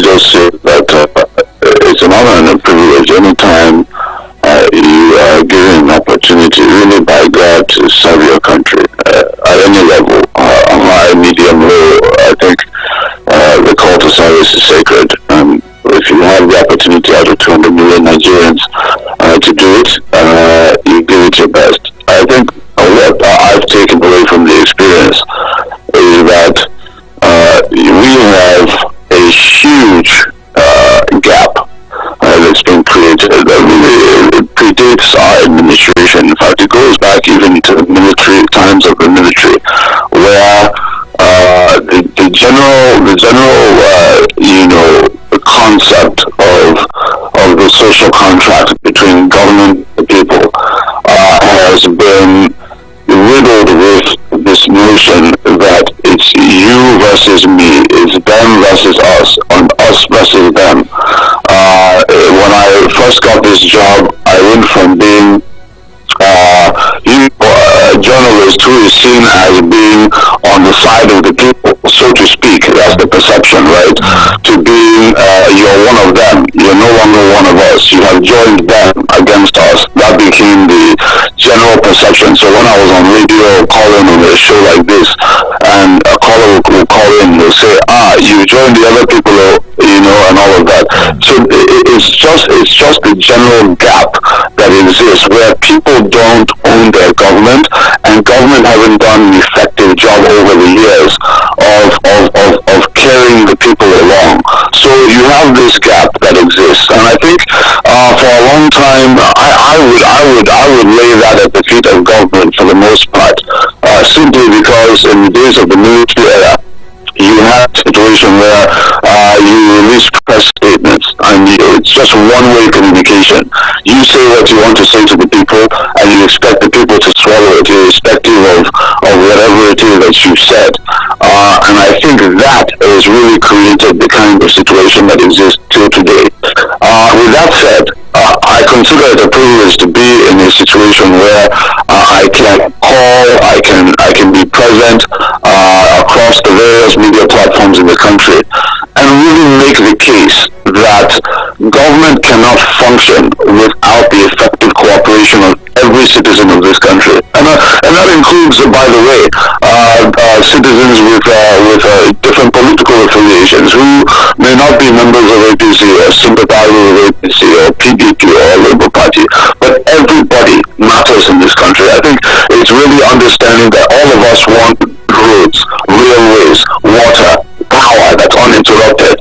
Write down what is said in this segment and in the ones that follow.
just say that it's an honor and a privilege anytime you are given an opportunity, really by God, to serve your country at any level, high, medium, low. I think the call to service is sacred. If you have the opportunity out of 200 million Nigerians to do it, you give it your best. I think what I've taken away from the experience is that we have a huge gap that's been created that really predates our administration. In fact, it goes back even to the military times of the military, where the general concept of the social contract between government and people has been riddled with this notion that it's you versus me, it's them versus us, and us versus them. When I first got this job, I went from being a journalist who is seen as being on the side of the people, so to speak. That's the perception, right? To being you're one of them, you're no longer one of us, you have joined them against us. That became the general perception. So when I was on radio calling on a show like this, and a caller will call in and will say, you joined the other people, and all of that. So it's just the general gap that exists, where people don't own their government, and government haven't done an effective job over the years of carrying the people along. So you have this gap that exists, and I think for a long time I would lay that at the feet of government for the most part, simply because in the days of the military era, you had a situation where you release press statements, and it's just one-way communication. You say what you want to say to the people, and you expect the people to swallow it, irrespective of whatever it is that you said. And I think that has really created the kind of situation that exists till today. With that said, I consider it a privilege to be in a situation where I can call, I can be present across the various media platforms in the country, and really make the case that government cannot function without the effective cooperation of every citizen of this country, and that includes, by the way, citizens with different political affiliations who may not be members of APC or sympathizers of APC or PDP or Labour Party, but everybody matters in this country. I think it's really understanding that all of us want roads, railways, water, power that's uninterrupted.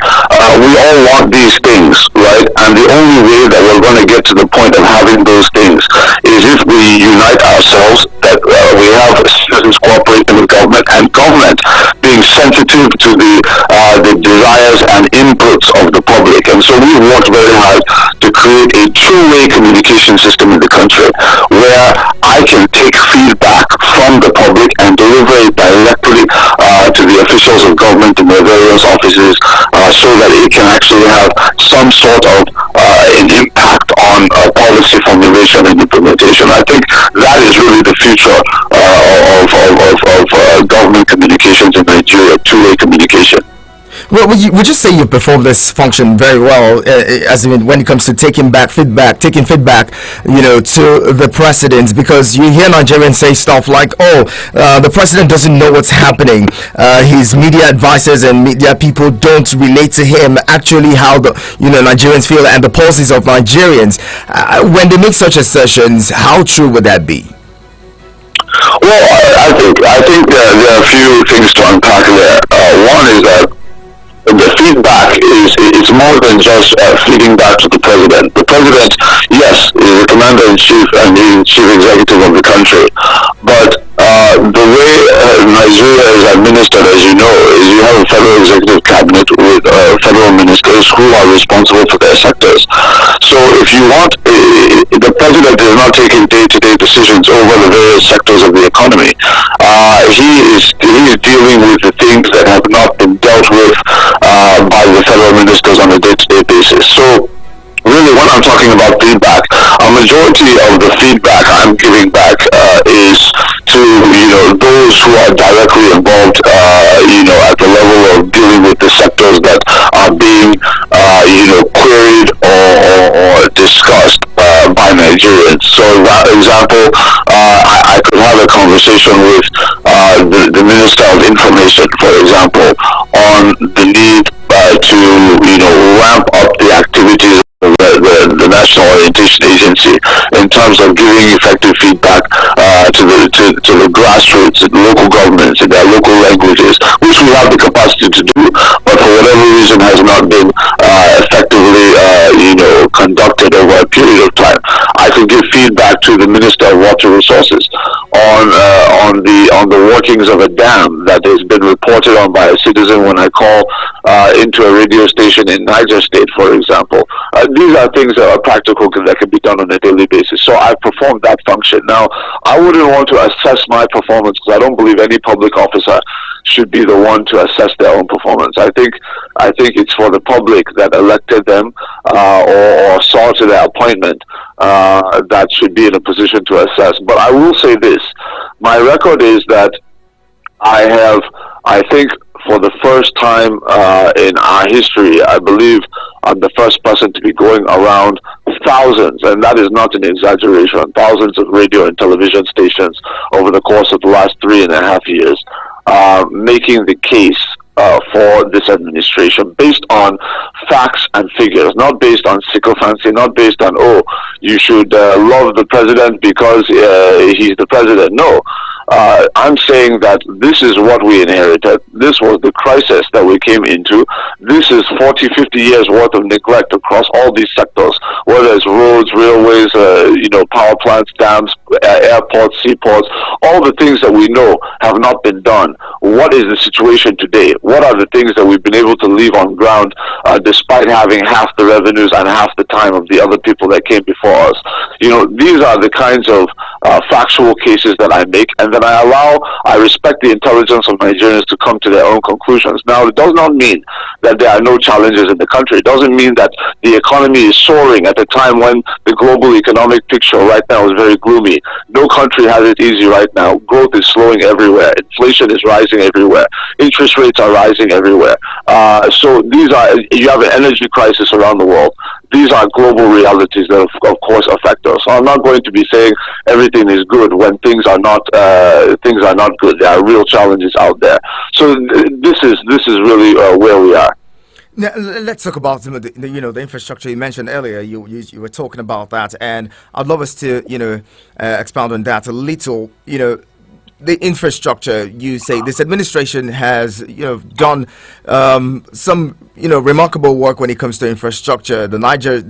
We all want these things, right? And the only way that we're going to get to the point of having those things is if we unite ourselves, that we have citizens cooperating with government, and government being sensitive to the desires and inputs of the public. And so we worked very hard to create a two-way communication system in the country, where I can take feedback from the public and deliver it directly to the officials of government in their various offices, so that it can actually have some sort of an impact on policy formulation and implementation. I think that is really the future of government communications in Nigeria, two-way communication. Well, would you say you perform this function very well, as in when it comes to taking feedback, to the president? Because you hear Nigerians say stuff like, the president doesn't know what's happening. His media advisors and media people don't relate to him actually how the Nigerians feel and the pulses of Nigerians. When they make such assertions, how true would that be? Well, I think there are a few things to unpack there. One is that the feedback is more than just feeding back to the president. The president, yes, is the commander-in-chief and the chief executive of the country, but the way Nigeria is administered, as you know, is you have a federal executive cabinet with federal ministers who are responsible for their sectors. So if you want, the president is not taking day-to-day decisions over the various sectors of the economy. He is dealing with the things that have not been dealt with by the federal ministers on a day-to-day basis. So really, when I'm talking about feedback, a majority of the feedback I'm giving back is to those who are directly involved, at the level of dealing with the sectors that are being, queried or discussed by Nigerians. So, for example, I could have a conversation with the Minister of Information, for example, on the need to, ramp up the activities of the National Orientation Agency in terms of giving effective feedback to the grassroots, local governments in their local languages, which we have the capacity to do, but for whatever reason has not been effectively, conducted over a period of time. I could give feedback to the Minister of Water Resources on the workings of a dam that has been reported on by a citizen when I call into a radio station in Niger State, for example. These are things that are practical that can be done on a daily basis. So I performed that function. Now, I wouldn't want to assess my performance because I don't believe any public officer should be the one to assess their own performance. I think it's for the public that elected them or saw to their appointment that should be in a position to assess. But I will say this: my record is that I think for the first time in our history, I believe I'm the first person to be going around thousands, and that is not an exaggeration, thousands of radio and television stations over the course of the last 3.5 years, making the case for this administration based on facts and figures, not based on sycophancy, not based on, you should love the president because he's the president. No. I'm saying that this is what we inherited. This was the crisis that we came into. This is 40, 50 years worth of neglect across all these sectors, whether it's roads, railways, power plants, dams, airports, seaports, all the things that we know have not been done. What is the situation today? What are the things that we've been able to leave on ground despite having half the revenues and half the time of the other people that came before us? These are the kinds of factual cases that I make, and then I respect the intelligence of Nigerians to come to their own conclusions. Now, it does not mean that there are no challenges in the country. It doesn't mean that the economy is soaring at a time when the global economic picture right now is very gloomy. No country has it easy right now. Growth is slowing everywhere. Inflation is rising everywhere. Interest rates are rising everywhere. So you have an energy crisis around the world. These are global realities that, of course, affect us. So I'm not going to be saying everything is good when things are not good. There are real challenges out there. So this is really where we are. Now, let's talk about some of the infrastructure you mentioned earlier. You were talking about that, and I'd love us to expound on that a little. The infrastructure, you say this administration has done some remarkable work when it comes to infrastructure. The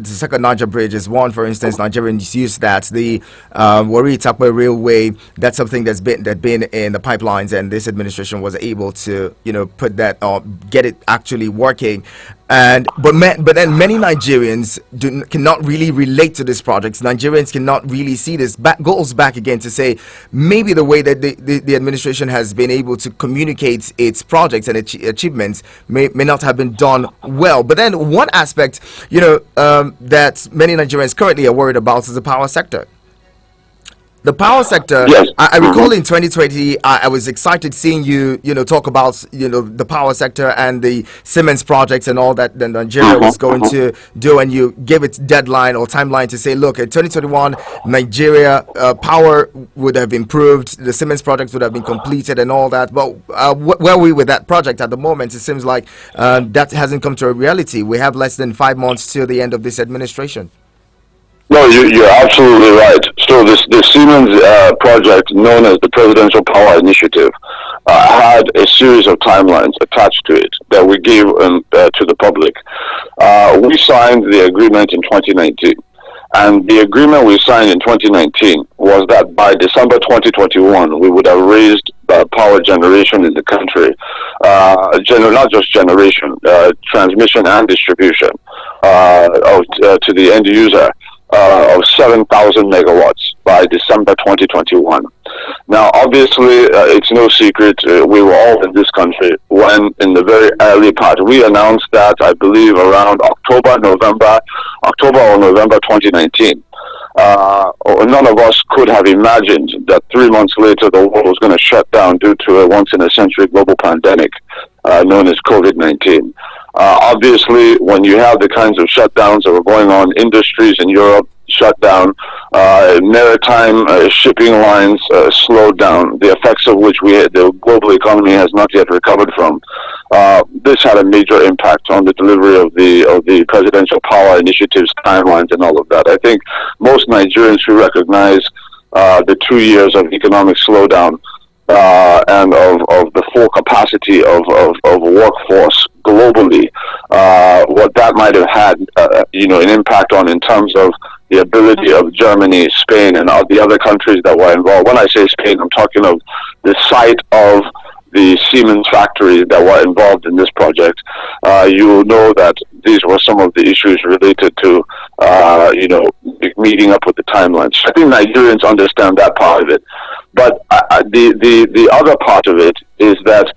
second Niger bridge is one, for instance. Nigerians use that. The Warri Itakpe railway, that's something that's been in the pipelines, and this administration was able to put that get it actually working. But then many Nigerians cannot really relate to these projects. Nigerians cannot really see this. Goes back again to say maybe the way that the administration has been able to communicate its projects and achievements may not have been done well. But then one aspect, that many Nigerians currently are worried about is the power sector. The power sector, yes. I recall in 2020, I was excited seeing you, talk about, the power sector and the Siemens projects and all that Nigeria was going to do, and you gave its deadline or timeline to say, look, in 2021, Nigeria power would have improved, the Siemens projects would have been completed and all that. But where are we with that project at the moment? It seems like that hasn't come to a reality. We have less than 5 months till the end of this administration. No, you're absolutely right. So the Siemens project, known as the Presidential Power Initiative, had a series of timelines attached to it that we gave to the public. We signed the agreement in 2019. And the agreement we signed in 2019 was that by December 2021, we would have raised power generation in the country, not just generation, transmission and distribution to the end user. Of 7,000 megawatts by December 2021. Now, obviously, it's no secret we were all in this country when, in the very early part, we announced that, I believe, around October or November 2019. None of us could have imagined that 3 months later the world was going to shut down due to a once-in-a-century global pandemic known as COVID-19. Obviously, when you have the kinds of shutdowns that were going on, industries in Europe shut down, maritime shipping lines slowed down, the effects of which the global economy has not yet recovered from. This had a major impact on the delivery of the presidential power initiatives, timelines, and all of that. I think most Nigerians who recognize the 2 years of economic slowdown and of the full capacity of workforce globally, what that might have had, an impact on in terms of the ability of Germany, Spain, and all the other countries that were involved. When I say Spain, I'm talking of the site of the Siemens factories that were involved in this project. You will know that these were some of the issues related to, meeting up with the timelines. I think Nigerians understand that part of it. But the other part of it is that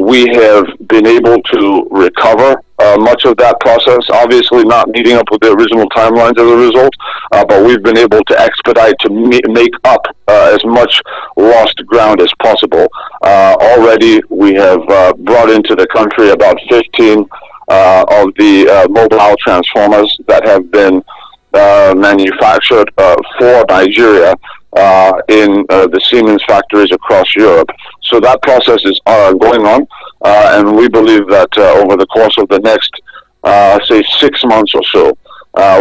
we have been able to recover much of that process, obviously not meeting up with the original timelines as a result, but we've been able to expedite to make up as much lost ground as possible. Already we have brought into the country about 15 of the mobile transformers that have been manufactured for Nigeria in the Siemens factories across Europe. So that process is going on, and we believe that over the course of the next, say, 6 months or so,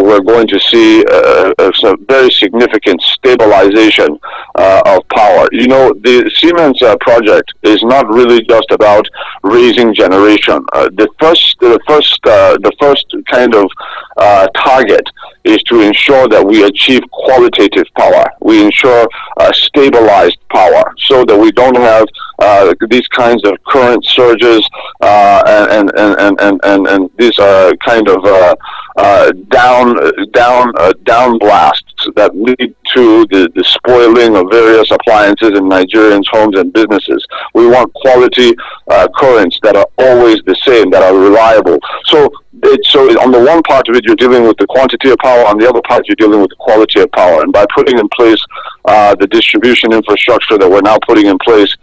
we're going to see a very significant stabilization of power. You know, the Siemens project is not really just about raising generation. The first kind of target is to ensure that we achieve qualitative power. We ensure stabilized power so that we don't have these kinds of current surges and these kind of down blasts that lead to the spoiling of various appliances in Nigerians' homes and businesses. We want quality currents that are always the same, that are reliable. So on the one part of it, you're dealing with the quantity of power. On the other part, you're dealing with the quality of power. And by putting in place the distribution infrastructure that we're now putting in place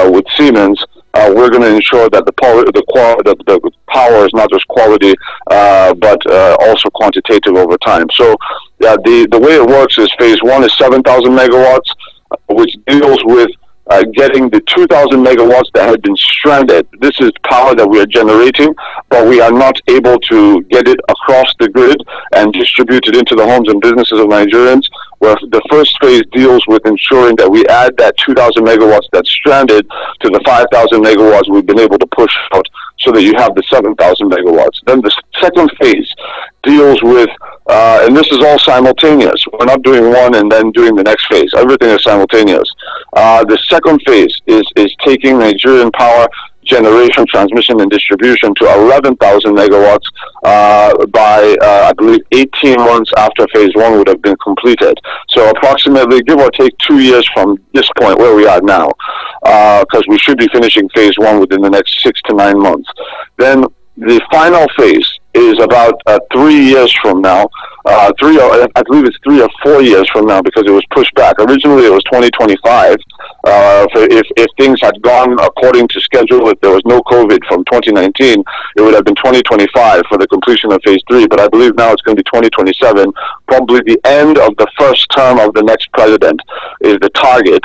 with Siemens, we're going to ensure that the power is not just quality, but also quantitative over time. So the way it works is phase one is 7,000 megawatts, which deals with getting the 2,000 megawatts that had been stranded. This is power that we are generating, but we are not able to get it across the grid and distribute it into the homes and businesses of Nigerians. Where the first phase deals with ensuring that we add that 2,000 megawatts that's stranded to the 5,000 megawatts we've been able to push out, so that you have the 7,000 megawatts. Then the second phase deals with, and this is all simultaneous. We're not doing one and then doing the next phase. Everything is simultaneous. The second phase is taking Nigerian power generation, transmission, and distribution to 11,000 megawatts by, I believe, 18 months after phase one would have been completed. So approximately, give or take 2 years from this point where we are now, because we should be finishing phase one within the next 6 to 9 months. Then the final phase is about 3 years from now. I believe it's 3 or 4 years from now, because it was pushed back. Originally, it was 2025. If things had gone according to schedule, if there was no COVID from 2019, it would have been 2025 for the completion of phase 3. But I believe now it's going to be 2027. Probably the end of the first term of the next president is the target.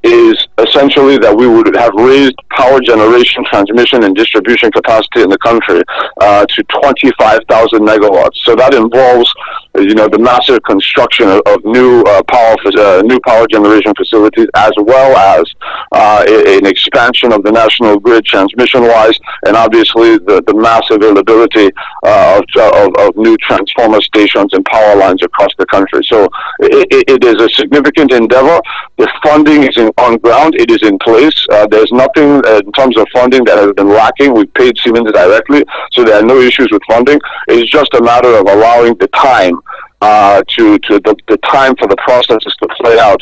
Is essentially that we would have raised power generation, transmission, and distribution capacity in the country to 25,000 megawatts. So that involves, the massive construction of new power generation facilities, as well as an expansion of the national grid transmission-wise, and obviously the massive availability of new transformer stations and power lines across the country. So it is a significant endeavor. The funding is on ground. It is in place. There's nothing in terms of funding that has been lacking. We've paid Siemens directly, so there are no issues with funding. It's just a matter of allowing the time the time for the processes to play out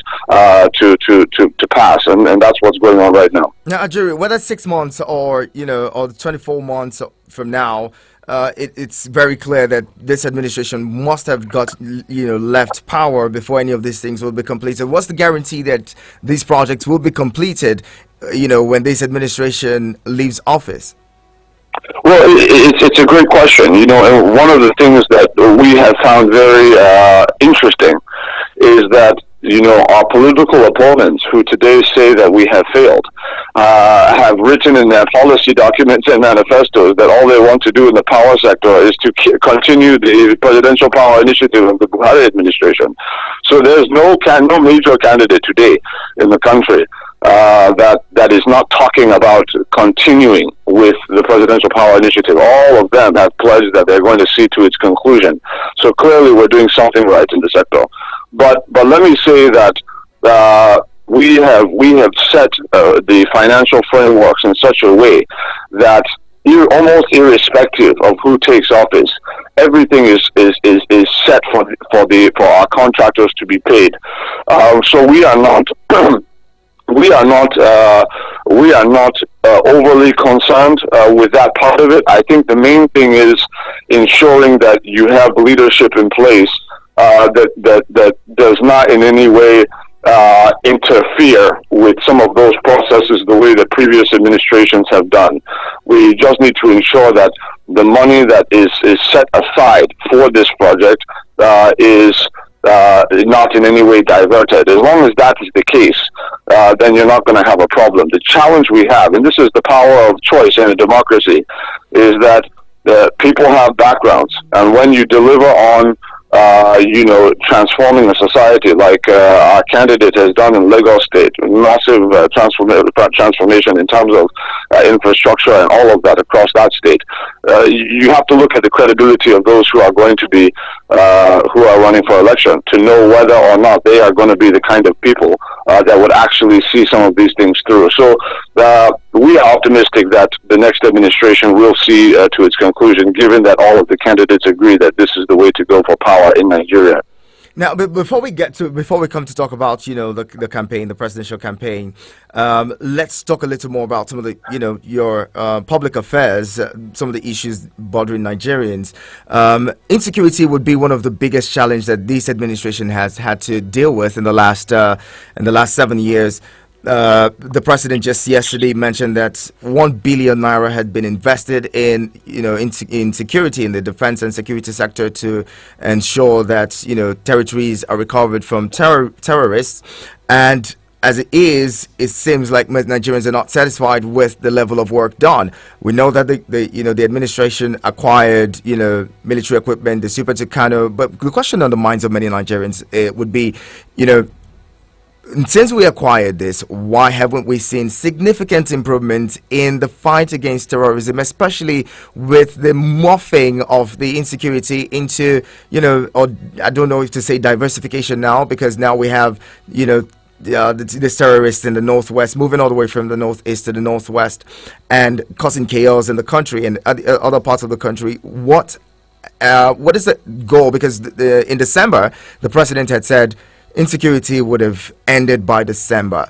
to pass, and that's what's going on right now. Now, Ajuri, whether 6 months or 24 months from now, it's very clear that this administration must have got left power before any of these things will be completed. What's the guarantee that these projects will be completed when this administration leaves office? Well, it's a great question. And one of the things that we have found very interesting is that our political opponents, who today say that we have failed, have written in their policy documents and manifestos that all they want to do in the power sector is to continue the presidential power initiative of the Buhari administration. So there's no major candidate today in the country that is not talking about continuing with the presidential power initiative. All of them have pledged that they're going to see to its conclusion. So clearly, we're doing something right in the sector. But let me say that we have set the financial frameworks in such a way that almost irrespective of who takes office, everything is set for our contractors to be paid. So we are not. We are not overly concerned with that part of it. I think the main thing is ensuring that you have leadership in place that does not in any way interfere with some of those processes the way that previous administrations have done. We just need to ensure that the money that is set aside for this project is not in any way diverted. As long as that is the case, then you're not going to have a problem. The challenge we have, and this is the power of choice in a democracy, is that people have backgrounds, and when you deliver on transforming a society like our candidate has done in Lagos State, massive transformation in terms of infrastructure and all of that across that state. You have to look at the credibility of those who are going to be who are running for election to know whether or not they are going to be the kind of people that would actually see some of these things through. So we are optimistic that the next administration will see to its conclusion, given that all of the candidates agree that this is the way to go for power in Nigeria. Now, before we come to talk about the campaign, the presidential campaign, let's talk a little more about some of the your public affairs, some of the issues bothering Nigerians. Insecurity would be one of the biggest challenges that this administration has had to deal with in the last 7 years. The president just yesterday mentioned that 1 billion naira had been invested in security in the defense and security sector to ensure that territories are recovered from terrorists. And as it seems like most Nigerians are not satisfied with the level of work done. We know that the administration acquired military equipment, the Super Tucano, but the question on the minds of many Nigerians would be since we acquired this, why haven't we seen significant improvement in the fight against terrorism, especially with the morphing of the insecurity into, or I don't know if to say diversification now, because now we have, the terrorists in the northwest moving all the way from the northeast to the northwest and causing chaos in the country and other parts of the country. What is the goal? Because in December, the president had said insecurity would have ended by December.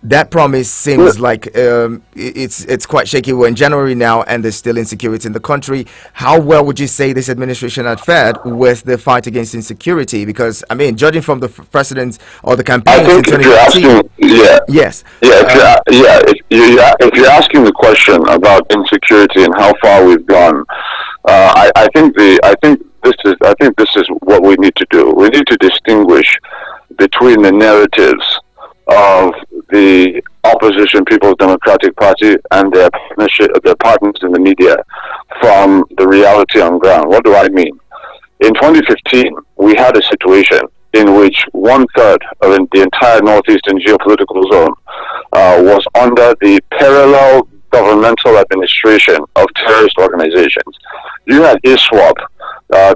That promise seems like it's quite shaky. We're in January now, and there's still insecurity in the country. How well would you say this administration had fared with the fight against insecurity? Because judging from the president's or the campaigns in 2018, yes, if you're asking the question about insecurity and how far we've gone, I think this is what we need to do. We need to distinguish between the narratives of the opposition People's Democratic Party and their partners in the media from the reality on ground. What do I mean? In 2015, we had a situation in which 1/3 of the entire northeastern geopolitical zone was under the parallel governmental administration of terrorist organizations. You had ISWAP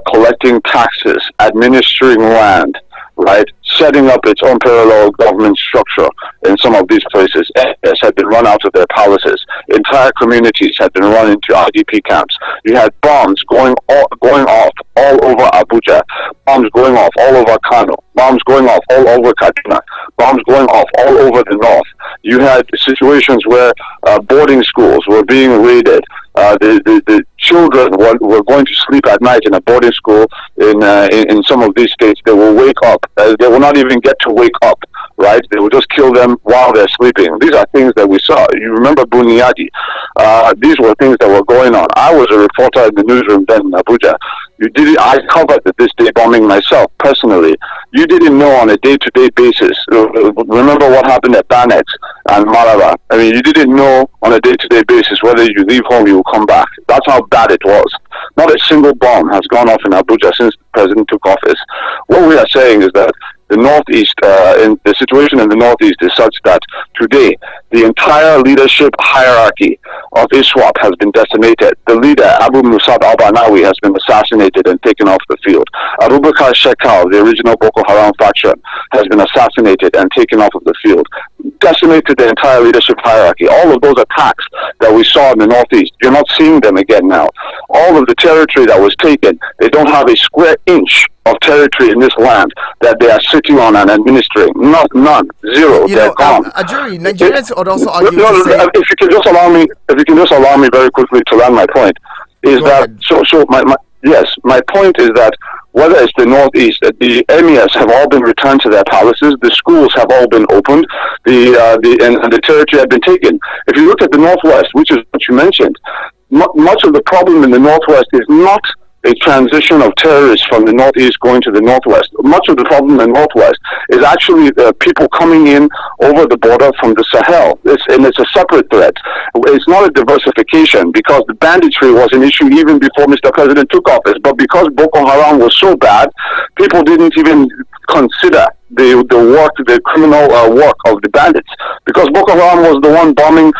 collecting taxes, administering land, right, setting up its own parallel government structure in some of these places. SS had been run out of their palaces. Entire communities had been run into IDP camps. You had bombs going off all over Abuja, bombs going off all over Kano, bombs going off all over Kaduna, bombs going off all over the north. You had situations where boarding schools were being raided. The children were going to sleep at night in a boarding school in some of these states. They will wake up. They will not even get to wake up right? They will just kill them while they're sleeping. These are things that we saw. You remember Bunyadi. These were things that were going on. I was a reporter in the newsroom then in Abuja. I covered the this day bombing myself personally. You didn't know on a day-to-day basis. Remember what happened at Banex and Malabar. I mean, you didn't know on a day-to-day basis whether you leave home, you will come back. That's how bad it was. Not a single bomb has gone off in Abuja since the president took office. What we are saying is that the Northeast, in the situation in the Northeast is such that today the entire leadership hierarchy of ISWAP has been decimated. The leader, Abu Musab al-Banawi, has been assassinated and taken off the field. Abubakar Shekau, the original Boko Haram faction, has been assassinated and taken off of the field. Decimated the entire leadership hierarchy. All of those attacks that we saw in the Northeast, you're not seeing them again now. All of the territory that was taken, they don't have a square inch of territory in this land that they are sitting on and administering. None. Zero. They're gone. Ajuri, Nigerians would also argue if you can just allow me very quickly to land my point, is that my point is that whether it's the Northeast, the emirs have all been returned to their palaces, the schools have all been opened, and the territory had been taken. If you look at the Northwest, which is what you mentioned, much of the problem in the Northwest is not a transition of terrorists from the Northeast going to the Northwest. Much of the problem in the Northwest is actually people coming in over the border from the Sahel. It's a separate threat. It's not a diversification, because the banditry was an issue even before Mr. President took office. But because Boko Haram was so bad, people didn't even consider the criminal work of the bandits, because Boko Haram was the one bombing,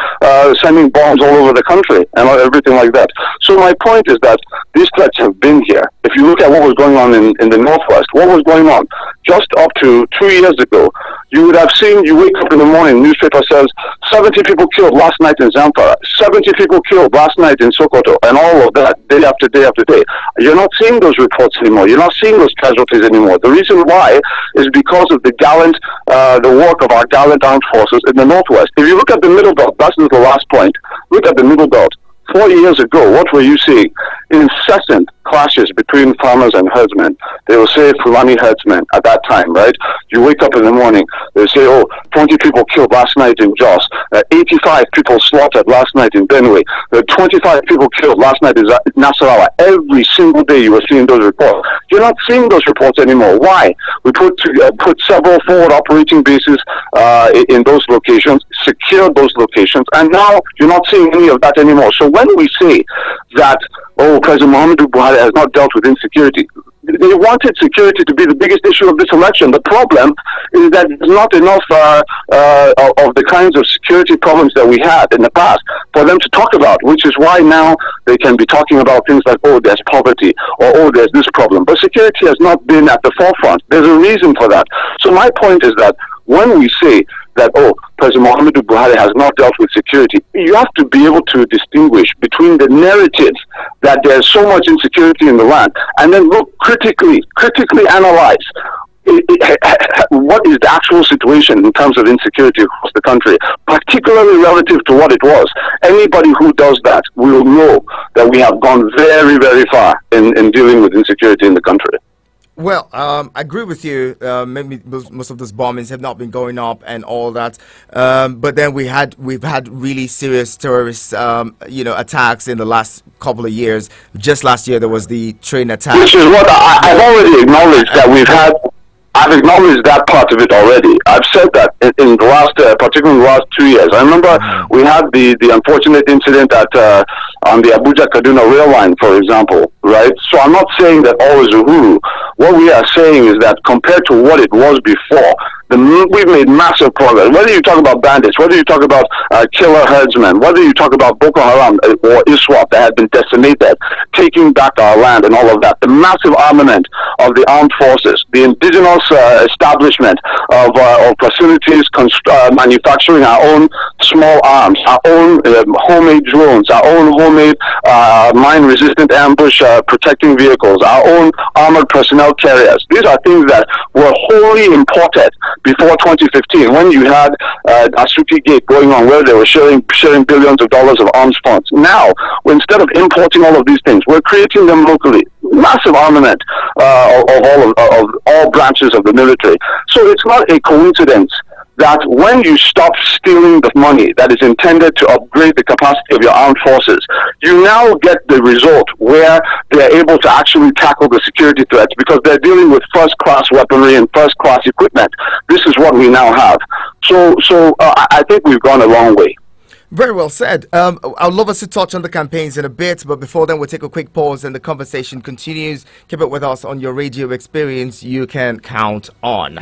sending bombs all over the country and everything like that. So my point is that these threats have been here. If you look at what was going on in the Northwest, what was going on just up to 2 years ago, you would have seen, you wake up in the morning, newspaper says 70 people killed last night in Zamfara, 70 people killed last night in Sokoto, and all of that, day after day after day. You're not seeing those reports anymore. You're not seeing those casualties anymore. The reason why is because of the work of our gallant armed forces in the Northwest. If you look at the Middle Belt, that's the last point. Look at the Middle Belt. 4 years ago, what were you seeing? Incessant clashes between farmers and herdsmen. They will say Fulani herdsmen at that time, right? You wake up in the morning, they say, 20 people killed last night in Jos, 85 people slaughtered last night in Benue, 25 people killed last night in Nasarawa. Every single day you were seeing those reports. You're not seeing those reports anymore. Why? We put several forward operating bases in those locations, secured those locations, and now you're not seeing any of that anymore. So when we say that, President Muhammadu Buhari has not dealt with insecurity, they wanted security to be the biggest issue of this election. The problem is that there's not enough of the kinds of security problems that we had in the past for them to talk about, which is why now they can be talking about things like, there's poverty, or there's this problem. But security has not been at the forefront. There's a reason for that. So my point is that when we say that, President Muhammadu Buhari has not dealt with security, you have to be able to distinguish between the narratives that there's so much insecurity in the land, and then look critically analyze what is the actual situation in terms of insecurity across the country, particularly relative to what it was. Anybody who does that will know that we have gone very, very far in dealing with insecurity in the country. Well, I agree with you. Maybe most of those bombings have not been going up and all that. But then we've had really serious terrorist, attacks in the last couple of years. Just last year, there was the train attack. Which is what I've already acknowledged that we've had. I've acknowledged that part of it already. I've said that in the last, particularly the last 2 years. I remember we had the unfortunate incident on the Abuja-Kaduna rail line, for example, right? So I'm not saying that all is Uhuru. What we are saying is that compared to what it was before, we've made massive progress. Whether you talk about bandits, whether you talk about killer herdsmen, whether you talk about Boko Haram or ISWAP that had been decimated, taking back our land and all of that, the massive armament of the armed forces, the indigenous establishment of facilities, manufacturing our own small arms, our own homemade drones, our own homemade mine-resistant ambush protecting vehicles, our own armored personnel carriers. These are things that were wholly imported before 2015, when you had Asuki Gate going on, where they were sharing billions of dollars of arms funds. Now, instead of importing all of these things, we're creating them locally. Massive armament of all branches of the military. So it's not a coincidence that when you stop stealing the money that is intended to upgrade the capacity of your armed forces, you now get the result where they're able to actually tackle the security threats because they're dealing with first-class weaponry and first-class equipment. This is what we now have. So I think we've gone a long way. Very well said. I'd love us to touch on the campaigns in a bit, but before then, we'll take a quick pause and the conversation continues. Keep it with us on your radio experience. You can count on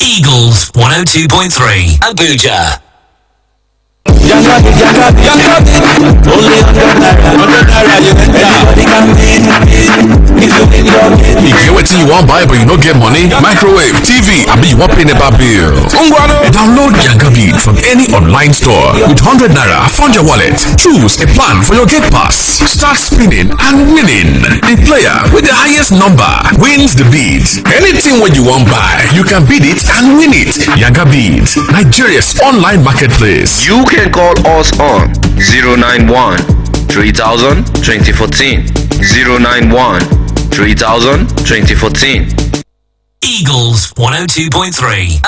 Eagles 102.3 Abuja. If you waiting you want buy but you don't get money, microwave, TV, I mean you want pay never bill. Download Yangabeat from any online store. With 100 naira, fund your wallet. Choose a plan for your gate pass. Start spinning and winning. The player with the highest number wins the beat. Anything what you want buy, you can bid it and win it. Yangabeat, Nigeria's online marketplace. You can call us on 091 3000 2014 091 3000 2014. Eagles 102.3.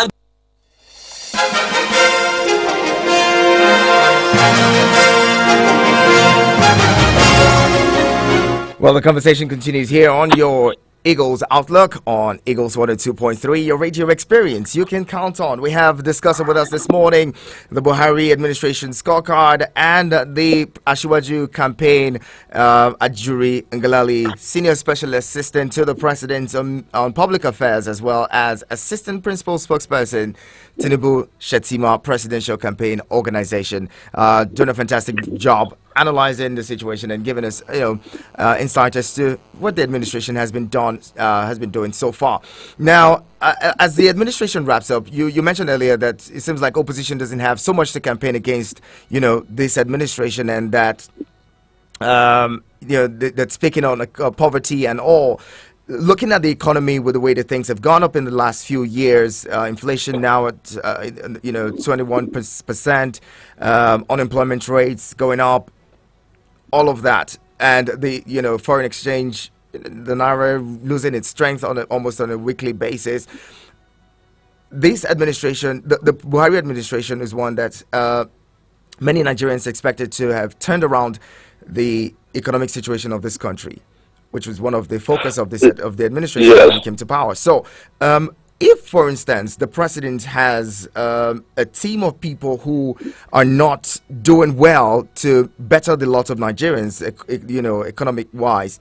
Well, the conversation continues here on your Eagles Outlook on Eagles 102.3, your radio experience you can count on. We have discussing with us this morning the Buhari administration scorecard and the Ashiwaju campaign. Ajuri Ngalali, senior special assistant to the president on public affairs, as well as assistant principal spokesperson, Tinubu Shetima Presidential Campaign Organization, doing a fantastic job analyzing the situation and giving us, insight as to what the administration has been doing so far. Now, as the administration wraps up, you mentioned earlier that it seems like opposition doesn't have so much to campaign against, this administration, and that, that's speaking on poverty and all. Looking at the economy with the way that things have gone up in the last few years, inflation now at 21%, unemployment rates going up, all of that, and the foreign exchange, the naira losing its strength almost on a weekly basis. This administration, the Buhari administration, is one that many Nigerians expected to have turned around the economic situation of this country, which was one of the focus of the administration when he came to power. So, if, for instance, the president has a team of people who are not doing well to better the lot of Nigerians, economic-wise,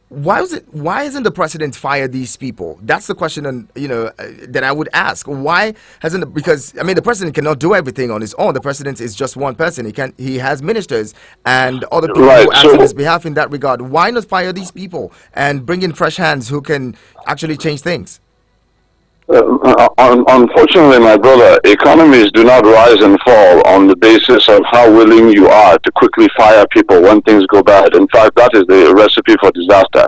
why isn't the president fired these people? That's the question, that I would ask. Why hasn't? Because the president cannot do everything on his own. The president is just one person. He has ministers and other people who act on his behalf in that regard. Why not fire these people and bring in fresh hands who can actually change things? Unfortunately, my brother, economies do not rise and fall on the basis of how willing you are to quickly fire people when things go bad. In fact, that is the recipe for disaster.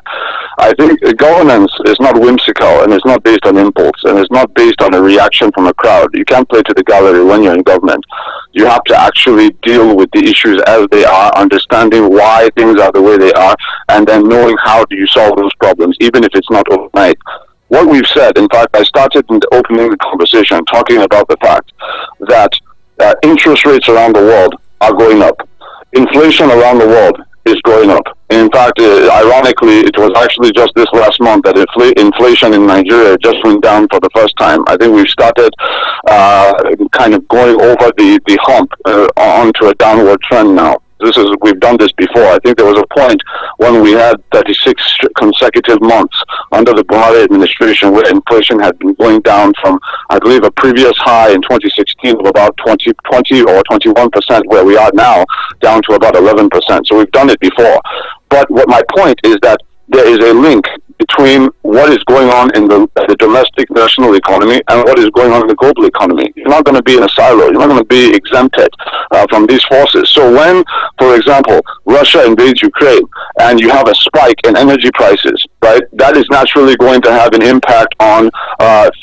I think governance is not whimsical, and it's not based on impulse, and it's not based on a reaction from a crowd. You can't play to the gallery when you're in government. You have to actually deal with the issues as they are, understanding why things are the way they are, and then knowing how do you solve those problems, even if it's not overnight. What we've said, in fact, I started in the opening the conversation talking about the fact that interest rates around the world are going up. Inflation around the world is going up. In fact, ironically, it was actually just this last month that inflation in Nigeria just went down for the first time. I think we've started kind of going over the hump onto a downward trend now. We've done this before. I think there was a point when we had 36 consecutive months under the Buhari administration where inflation had been going down from, I believe, a previous high in 2016 of about 20 or 21%, where we are now, down to about 11%. So we've done it before. But what my point is that there is a link between what is going on in the domestic national economy and what is going on in the global economy. You're not going to be in a silo. You're not going to be exempted from these forces. So when, for example, Russia invades Ukraine and you have a spike in energy prices, right, that is naturally going to have an impact on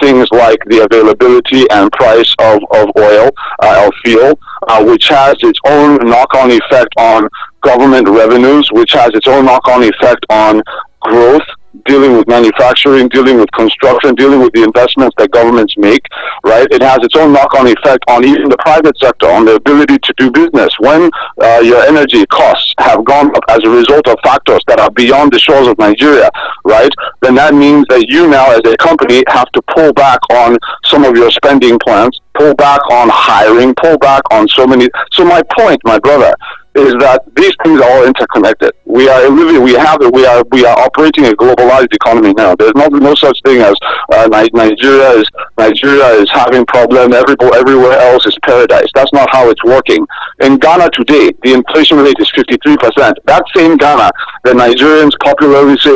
things like the availability and price of oil or fuel, which has its own knock-on effect on government revenues, which has its own knock-on effect on growth, dealing with manufacturing, dealing with construction, dealing with the investments that governments make, right? It has its own knock-on effect on even the private sector, on the ability to do business. When your energy costs have gone up as a result of factors that are beyond the shores of Nigeria, right, then that means that you now as a company have to pull back on some of your spending plans, pull back on hiring, pull back on so many. So my point, my brother, is that these things are all interconnected. We are operating a globalized economy now. There's no such thing as Nigeria is having problem. Everywhere else is paradise. That's not how it's working. In Ghana today, the inflation rate is 53%. That same Ghana, the Nigerians popularly say,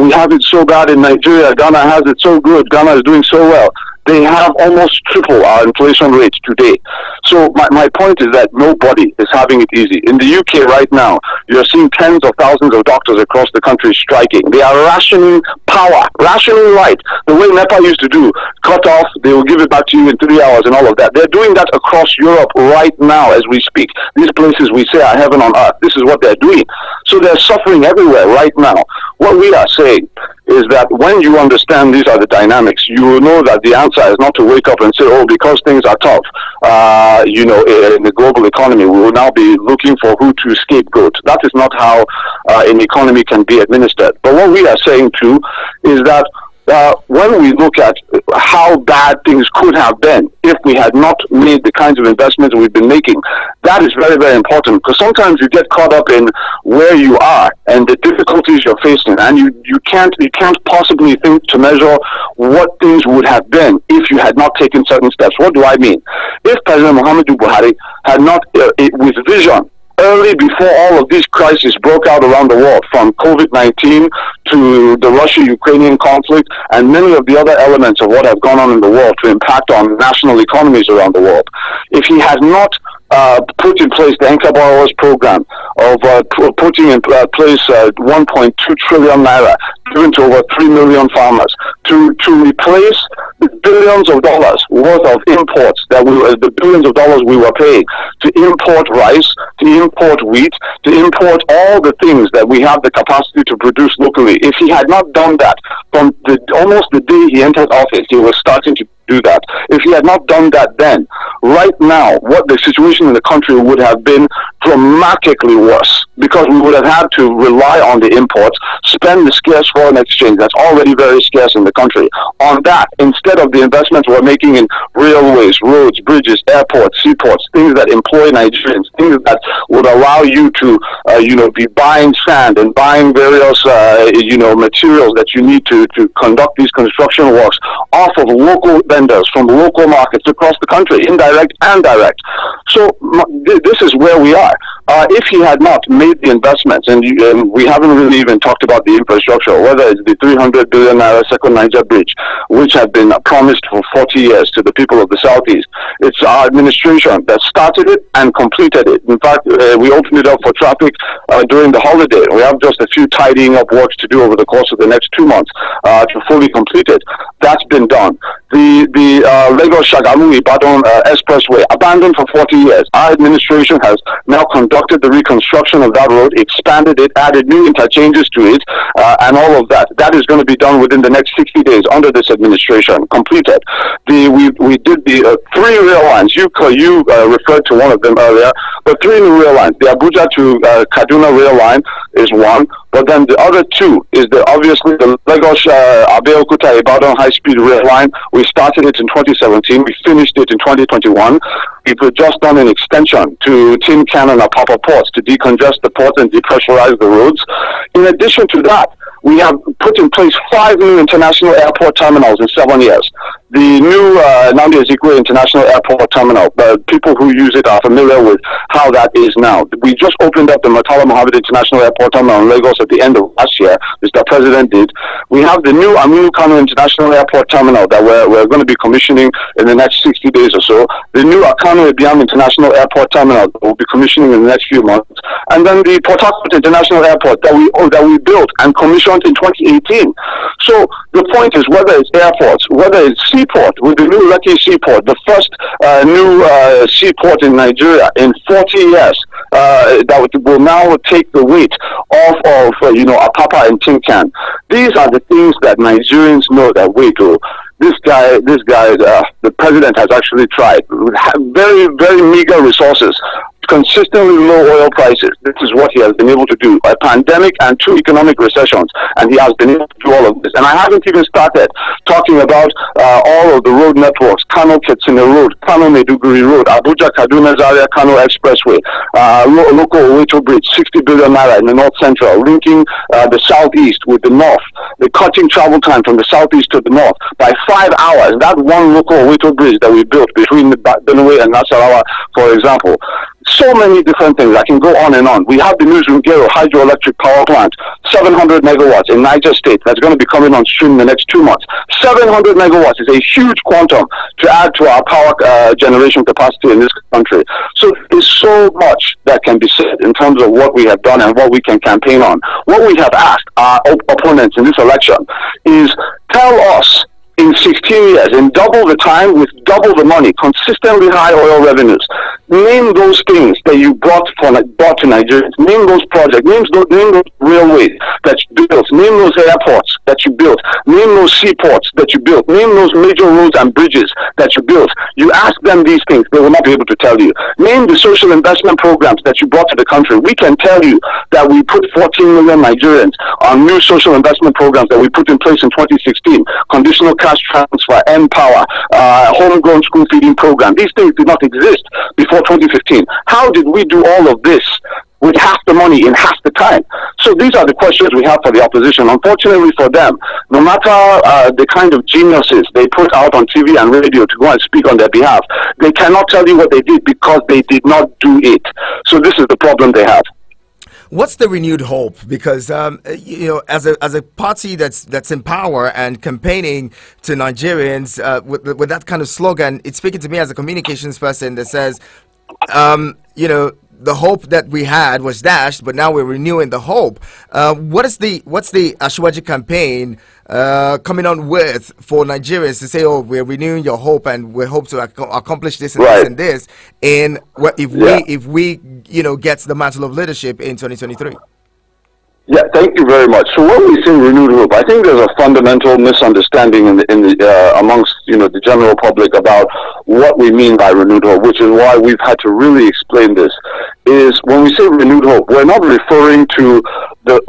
we have it so bad in Nigeria. Ghana has it so good. Ghana is doing so well. They have almost triple our inflation rates today. So my point is that nobody is having it easy. In the UK right now, you're seeing tens of thousands of doctors across the country striking. They are rationing power, rationing light. The way NEPA used to do, cut off, they will give it back to you in 3 hours and all of that. They're doing that across Europe right now as we speak. These places we say are heaven on earth. This is what they're doing. So they're suffering everywhere right now. What we are saying is that when you understand these are the dynamics, you will know that the answer is not to wake up and say, because things are tough, in the global economy, we will now be looking for who to scapegoat. That is not how an economy can be administered. But what we are saying too is that when we look at how bad things could have been if we had not made the kinds of investments we've been making, that is very, very important, because sometimes you get caught up in where you are and the difficulties you're facing, and you can't possibly think to measure what things would have been if you had not taken certain steps. What do I mean? If President Muhammadu Buhari had not, with vision, early before all of these crises broke out around the world, from COVID-19 to the Russia-Ukrainian conflict and many of the other elements of what have gone on in the world to impact on national economies around the world, if he had not put in place the Anchor Borrowers Program of putting in place 1.2 trillion naira given to over 3 million farmers to replace the billions of dollars worth of imports the billions of dollars we were paying to import rice, to import wheat, to import all the things that we have the capacity to produce locally. If he had not done that from almost the day he entered office, he was starting to do that. If he had not done that then, right now, what the situation in the country would have been dramatically worse, because we would have had to rely on the imports, spend the scarce foreign exchange that's already very scarce in the country on that, instead of the investments we're making in railways, roads, bridges, airports, seaports, things that employ Nigerians, things that would allow you to, be buying sand and buying various, materials that you need to conduct these construction works off of local vendors from local markets across the country, indirect and direct. So this is where we are. If he had not made the investments, and we haven't really even talked about the infrastructure, whether it's the 300 billion naira Second Niger Bridge, which had been promised for 40 years to the people of the Southeast. It's our administration that started it and completed it. In fact, we opened it up for traffic during the holiday. We have just a few tidying up works to do over the course of the next 2 months to fully complete it. That's been done. The Lagos-Shagamu-Ibadan expressway, abandoned for 40 years. Our administration has now conducted the reconstruction of that road, expanded it, added new interchanges to it, and all of that. That is going to be done within the next 60 days under this administration, completed. We did the 3 rail lines. You referred to one of them earlier, but 3 new rail lines. The Abuja to Kaduna rail line is one, but then the other 2 is obviously the Lagos Abeokuta Ibadan high-speed rail line. We started it in 2017. We finished it in 2021. We've just done an extension to Tin Can and Apapa ports to decongest the ports and depressurize the roads. In addition to that, we have put in place 5 new international airport terminals in 7 years. The new Nnamdi Azikiwe International Airport Terminal, people who use it are familiar with how that is now. We just opened up the Murtala Mohammed International Airport Terminal in Lagos at the end of last year, which the President did. We have the new Aminu Kano International Airport Terminal that we're going to be commissioning in the next 60 days or so. The new Akano Ibiam International Airport Terminal that we'll be commissioning in the next few months. And then the Port Harcourt International Airport that we built and commissioned in 2018. So the point is, whether it's airports, whether it's seaport, with the new Lekki Seaport, the first new seaport in Nigeria in 40 years, will now take the weight off of Apapa and Tinkan. These are the things that Nigerians know that wait, this guy, the president has actually tried. Very, very meager resources, consistently low oil prices. This is what he has been able to do. A pandemic and 2 economic recessions, and he has been able to do all of this. And I haven't even started talking about all of the road networks: Kano Katsina Road, Kano Maiduguri Road, Abuja Kaduna Zaria Kano Expressway, local Oweto Bridge, 60 billion naira in the north central, linking the southeast with the north, the cutting travel time from the southeast to the north by 5 hours. That one local Oweto Bridge that we built between Benue and Nasarawa, for example. So many different things. I can go on and on. We have the Nuzungero hydroelectric power plant, 700 megawatts in Niger State. That's going to be coming on stream in the next 2 months. 700 megawatts is a huge quantum to add to our power generation capacity in this country. So there's so much that can be said in terms of what we have done and what we can campaign on. What we have asked our opponents in this election is tell us, in 16 years, in double the time, with double the money, consistently high oil revenues, name those things that you brought to Nigerians. Name those projects. Name those railways that you built. Name those airports that you built. Name those seaports that you built. Name those major roads and bridges that you built. You ask them these things, they will not be able to tell you. Name the social investment programs that you brought to the country. We can tell you that we put 14 million Nigerians on new social investment programs that we put in place in 2016. Conditional cash transfer, Empower, homegrown school feeding program. These things did not exist before 2015. How did we do all of this with half the money in half the time? So these are the questions we have for the opposition. Unfortunately for them, no matter the kind of geniuses they put out on TV and radio to go and speak on their behalf, they cannot tell you what they did because they did not do it. So this is the problem they have. What's the renewed hope? Because as a party that's in power and campaigning to Nigerians with that kind of slogan, it's speaking to me as a communications person that says, the hope that we had was dashed, but now we're renewing the hope. What's the Ashwaji campaign coming on with for Nigerians to say, oh, we're renewing your hope and we hope to accomplish this and this and this, and if we get the mantle of leadership in 2023? Yeah, thank you very much. So when we say renewed hope, I think there's a fundamental misunderstanding amongst the general public about what we mean by renewed hope, which is why we've had to really explain this. Is when we say renewed hope, we're not referring to the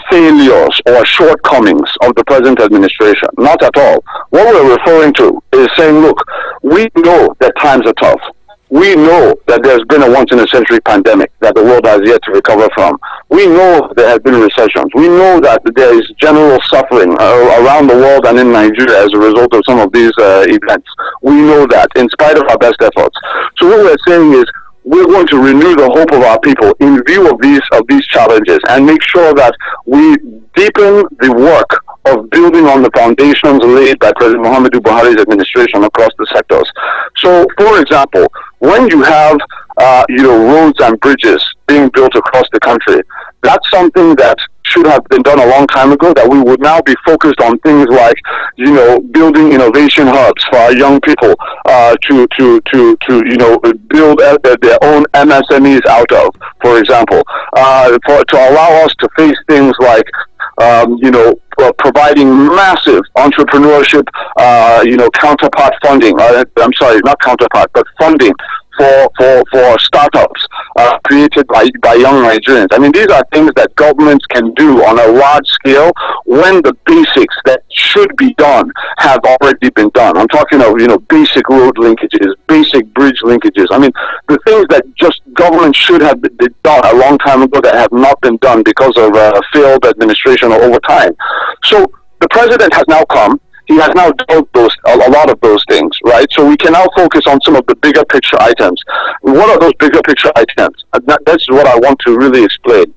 failures or shortcomings of the present administration. Not at all. What we're referring to is saying, look, we know that times are tough. We know that there's been a once-in-a-century pandemic that the world has yet to recover from. We know there have been recessions. We know that there is general suffering around the world and in Nigeria as a result of some of these events. We know that, in spite of our best efforts. So what we're saying is, we're going to renew the hope of our people in view of these challenges and make sure that we deepen the work of building on the foundations laid by President Muhammadu Buhari's administration across the sectors. So, for example, when you have roads and bridges being built across the country, that's something that should have been done a long time ago, that we would now be focused on things like, building innovation hubs for our young people to build their own MSMEs out of, for example, to allow us to face things like, providing massive entrepreneurship, counterpart funding. I'm sorry, not counterpart, but funding for startups created by young Nigerians. I mean, these are things that governments can do on a large scale when the basics that should be done have already been done. I'm talking of, basic road linkages, basic bridge linkages. I mean, the things that just government should have been done a long time ago that have not been done because of failed administration or over time. So the president has now come. He has now done a lot of those things, right? So we can now focus on some of the bigger picture items. What are those bigger picture items? That's what I want to really explain.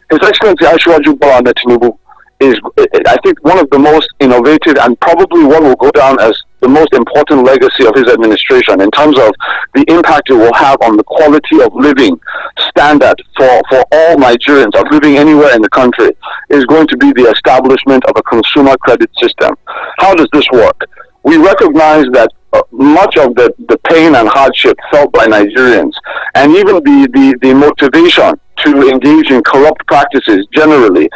His Excellency Ashwaji Bola Tinubu is, I think, one of the most innovative and probably what will go down as the most important legacy of his administration in terms of the impact it will have on the quality of living standard for all Nigerians of living anywhere in the country is going to be the establishment of a consumer credit system. How does this work? We recognize that much of the pain and hardship felt by Nigerians, and even the motivation to engage in corrupt practices generally,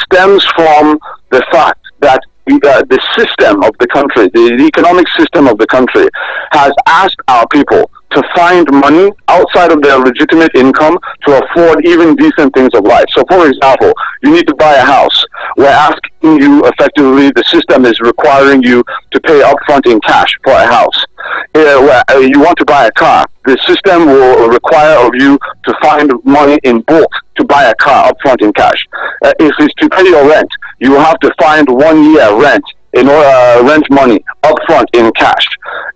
stems from the fact that the system of the country, the economic system of the country, has asked our people to find money outside of their legitimate income to afford even decent things of life. So, for example, you need to buy a house. We're asking you, effectively, the system is requiring you to pay upfront in cash for a house. You want to buy a car, the system will require of you to find money in bulk to buy a car upfront in cash. If it's to pay your rent, you will have to find 1 year rent in rent money upfront in cash.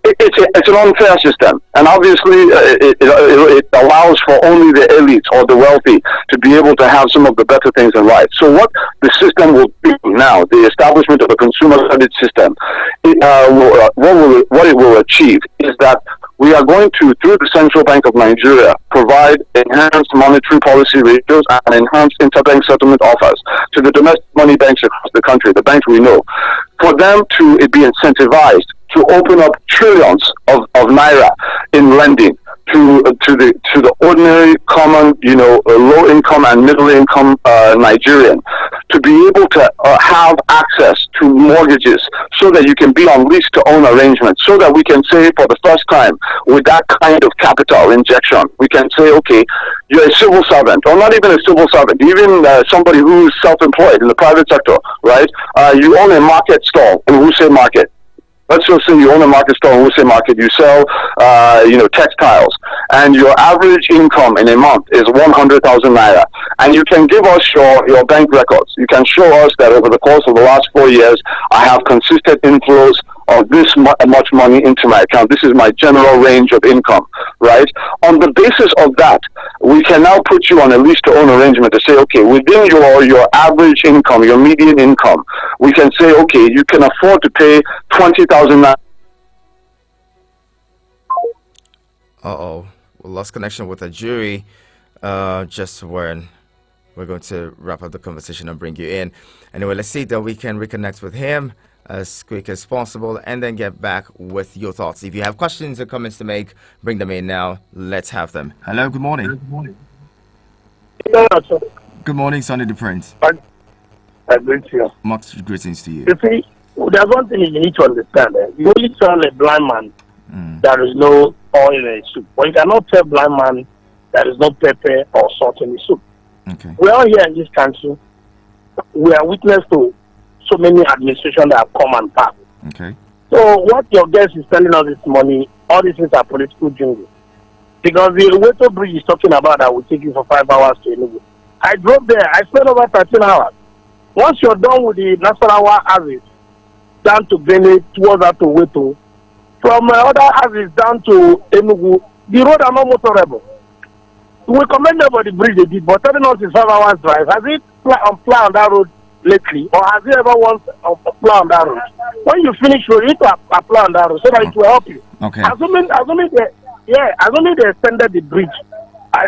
It's an unfair system, and obviously it allows for only the elites or the wealthy to be able to have some of the better things in life. So what the system will do now, the establishment of a consumer credit system, what it will achieve is that we are going to, through the Central Bank of Nigeria, provide enhanced monetary policy ratios and enhanced interbank settlement offers to the domestic money banks across the country, the banks we know, for them to be incentivized to open up trillions of naira in lending to the ordinary, common, low income and middle income Nigerian, to be able to have access to mortgages so that you can be on lease to own arrangements, so that we can say for the first time with that kind of capital injection, we can say, okay, you're a civil servant, or not even a civil servant, even somebody who's self-employed in the private sector, right? You own a market stall in Wuse Market. Let's just say you own a market store in Wuse Market, you sell, textiles, and your average income in a month is 100,000 naira. And you can give us your bank records. You can show us that over the course of the last 4 years, I have consistent inflows of this much money into my account. This is my general range of income, right? On the basis of that, we can now put you on a lease to own arrangement to say, okay, within your average income, your median income, we can say, okay, you can afford to pay 20,000. We lost connection with a jury just when we're going to wrap up the conversation and bring you in. Anyway, let's see that we can reconnect with him as quick as possible and then get back with your thoughts. If you have questions or comments to make, bring them in now. Let's have them. Hello, good morning. Good morning, Sonny the Prince. I greet you. Much greetings to you. You see, there's one thing you need to understand. You only tell a blind man there is no oil in his soup. But you cannot tell a blind man there is no pepper or salt in his soup. Okay. We are here in this country. We are witness to so many administrations that have come and passed. Okay. So what your guest is telling us this morning, all these things are political jingle. Because the Water Bridge is talking about that will take you for 5 hours to Enugu. I drove there. I spent over 13 hours. Once you're done with the Nasarawa Aziz, down to Benin, towards that to Weto, from other Aziz down to Enugu, the road are not motorable. We commend them for the bridge they did, but telling us it's 5 hours drive. Has it planned on that road lately, or has it ever once planned on that road? When you finish, you need to apply on that road so that it will help you. Okay. Assuming they extended the bridge,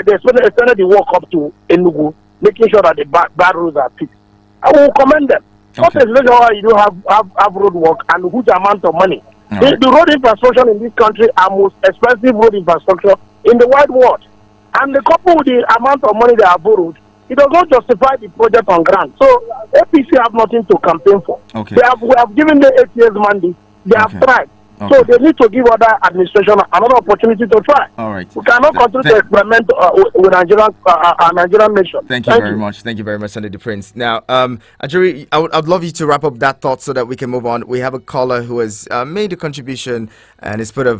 they extended the walk up to Enugu, making sure that the bad roads are fixed. I will commend them. What is the reason why you don't have road work and huge amount of money? The road infrastructure in this country are most expensive road infrastructure in the wide world. And the couple with the amount of money they have borrowed, it does not justify the project on grant. So APC have nothing to campaign for. Okay. We have given the 8 years mandate. They have tried. Okay. So they need to give other administration another opportunity to try. All right. We cannot continue to experiment with Nigerian nation. Thank you very much. Thank you very much, Sunday the Prince. Now, Ajuri, I'd love you to wrap up that thought so that we can move on. We have a caller who has made a contribution and has put a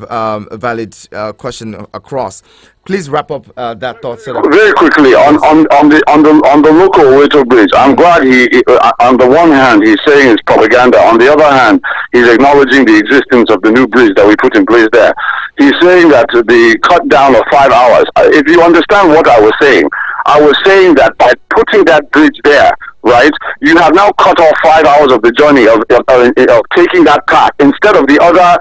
valid question across. Please wrap up that thought. So that very quickly on the local Water Bridge. I'm glad he on the one hand he's saying it's propaganda. On the other hand, he's acknowledging the existence of the new bridge that we put in place there. He's saying that the cut down of 5 hours. If you understand what I was saying that by putting that bridge there, right, you have now cut off 5 hours of the journey of taking that path instead of the other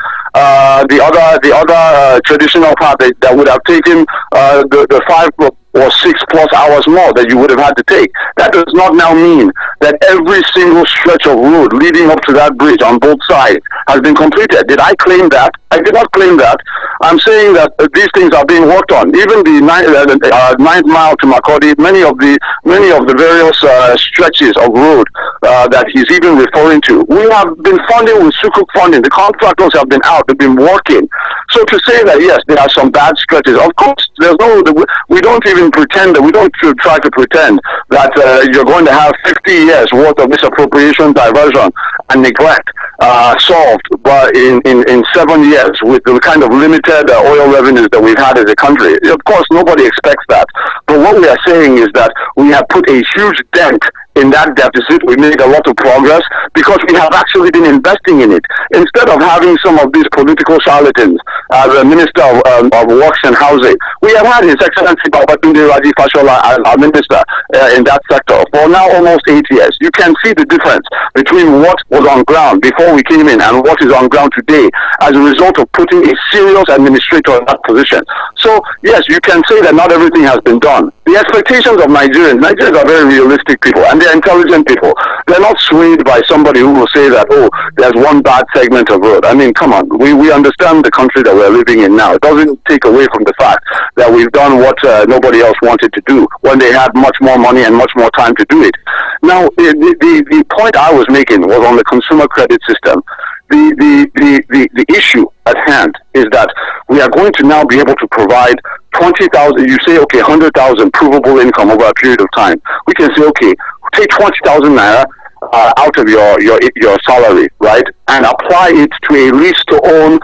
traditional path that would have taken the 5 or 6 plus hours more that you would have had to take. That does not now mean that every single stretch of road leading up to that bridge on both sides has been completed. Did I claim that? I did not claim that. I'm saying that these things are being worked on. Even the ninth mile to Makurdi, many of the various stretches of road that he's even referring to, we have been funding with Sukuk funding. The contractors have been out, they've been working. So to say that yes, there are some bad stretches, of course, we don't even pretend that we don't try to pretend that you're going to have 50 years worth of misappropriation, diversion, and neglect solved but in 7 years with the kind of limited oil revenues that we've had as a country. Of course, nobody expects that. But what we are saying is that we have put a huge dent in that deficit. We made a lot of progress because we have actually been investing in it. Instead of having some of these political charlatans as the Minister of Works and Housing, we have had His Excellency Babatunde Raji Fashola as our Minister in that sector for now almost 8 years. You can see the difference between what was on ground before we came in and what is on ground today as a result of putting a serious administrator in that position. So yes, you can say that not everything has been done. The expectations of Nigerians are very realistic people, and they're intelligent people. They're not swayed by somebody who will say that, oh, there's one bad segment of road. I mean, come on, we understand the country that we're living in now. It doesn't take away from the fact that we've done what nobody else wanted to do when they had much more money and much more time to do it. Now, the point I was making was on the consumer credit system. The issue at hand is that we are going to now be able to provide 20,000. You say, okay, 100,000 provable income over a period of time. We can say, okay, take 20,000 naira out of your salary, right, and apply it to a lease-to-own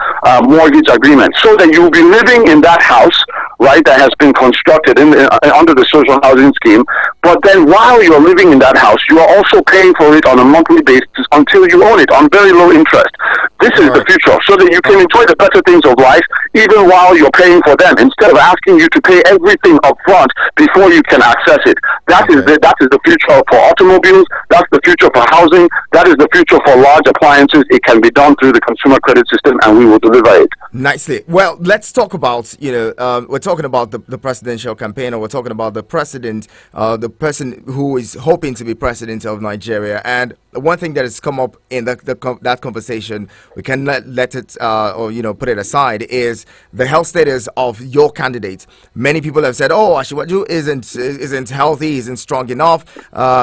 mortgage agreement, so that you'll be living in that house, right, that has been constructed under the social housing scheme. But then, while you're living in that house, you are also paying for it on a monthly basis until you own it on very low interest. This is the future, so that you can enjoy the better things of life even while you're paying for them, instead of asking you to pay everything up front before you can access it. That is the future for automobiles. That's the future for housing. That is the future for large appliances. It can be done through the consumer credit system, and we will deliver it. Nicely. Well, let's talk about, we're talking about the presidential campaign, or we're talking about the president, the person who is hoping to be president of Nigeria. And one thing that has come up in that conversation, we can let it, put it aside, is the health status of your candidate. Many people have said, oh, Asiwaju isn't healthy, isn't strong enough,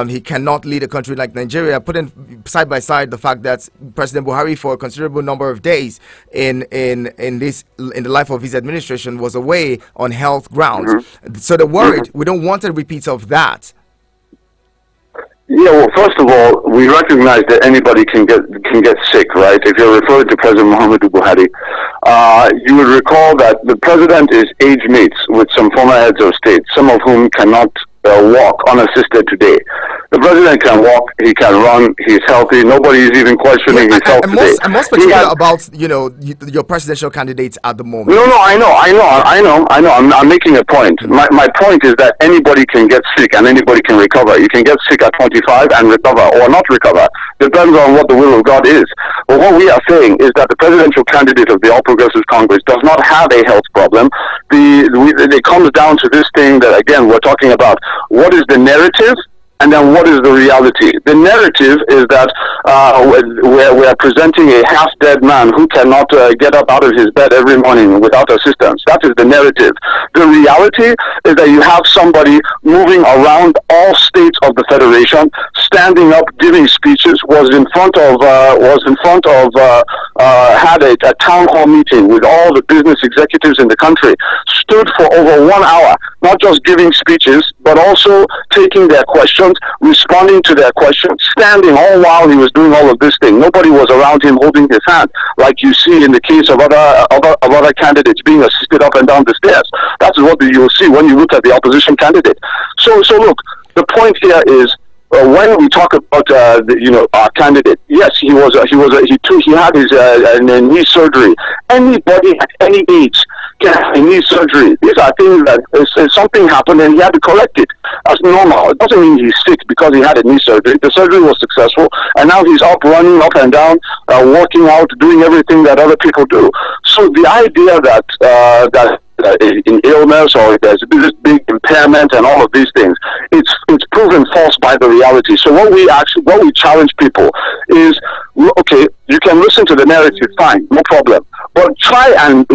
he cannot lead a country like Nigeria, putting side by side the fact that President Buhari, for a considerable number of days in the life of his administration, was away on health grounds. Mm-hmm. So they're worried. We don't want a repeat of that. Yeah, well, first of all, we recognize that anybody can get sick, right? If you're referring to President Muhammadu Buhari, you would recall that the president is age mates with some former heads of state, some of whom cannot walk unassisted today. The president can walk, he can run, he's healthy, nobody is even questioning his health today. I'm most particular about, your presidential candidates at the moment. No, I know. I'm making a point. My point is that anybody can get sick and anybody can recover. You can get sick at 25 and recover, or not recover. Depends on what the will of God is. But what we are saying is that the presidential candidate of the All Progressives Congress does not have a health problem. It comes down to this thing that, again, we're talking about. What is the narrative? And then what is the reality? The narrative is that we're presenting a half-dead man who cannot get up out of his bed every morning without assistance. That is the narrative. The reality is that you have somebody moving around all states of the federation, standing up, giving speeches, had a town hall meeting with all the business executives in the country, stood for over 1 hour, not just giving speeches, but also taking their questions, responding to their questions, standing all while he was doing all of this thing. Nobody was around him holding his hand, like you see in the case of other candidates being assisted up and down the stairs. That's what you'll see when you look at the opposition candidate. So look, the point here is, when we talk about our candidate, yes, he had his knee surgery. Anybody at any age can have a knee surgery. These are things that something happened and he had to correct it. That's normal. It doesn't mean he's sick because he had a knee surgery. The surgery was successful, and now he's up, running up and down, working out, doing everything that other people do. So the idea that in illness or if there's this big impairment and all of these things, it's proven false by the reality. So what we challenge people is, okay, you can listen to the narrative, fine, no problem, but try and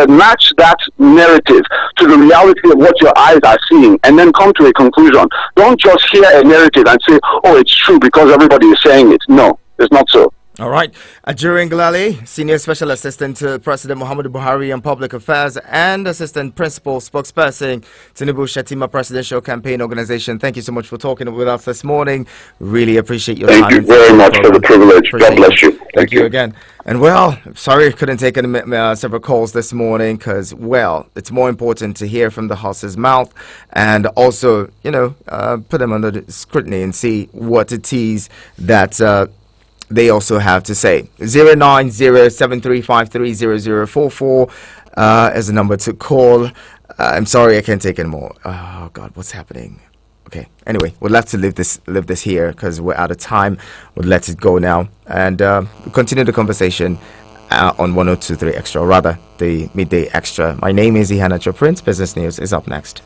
match that narrative to the reality of what your eyes are seeing, and then come to a conclusion. Don't just hear a narrative and say, oh, it's true because everybody is saying it. No, it's not so. All right. Ajuri Nglale, Senior Special Assistant to President Muhammadu Buhari on Public Affairs and Assistant Principal Spokesperson, Tinubu Shetima Presidential Campaign Organization. Thank you so much for talking with us this morning. Really appreciate your time. Thank you very much for the privilege. God bless you. Thank you again. And well, sorry I couldn't take several calls this morning because, well, it's more important to hear from the horse's mouth and also, put them under the scrutiny and see what it is that they also have to say. 09073530044 is the number to call. I'm sorry I can't take anymore. Oh God, what's happening? Okay, anyway, we'll have to leave this here because we're out of time. We'll let it go now and we'll continue the conversation on 102.3 Extra, or rather the Midday Extra. My name is Ihana Prince. Business News is up next.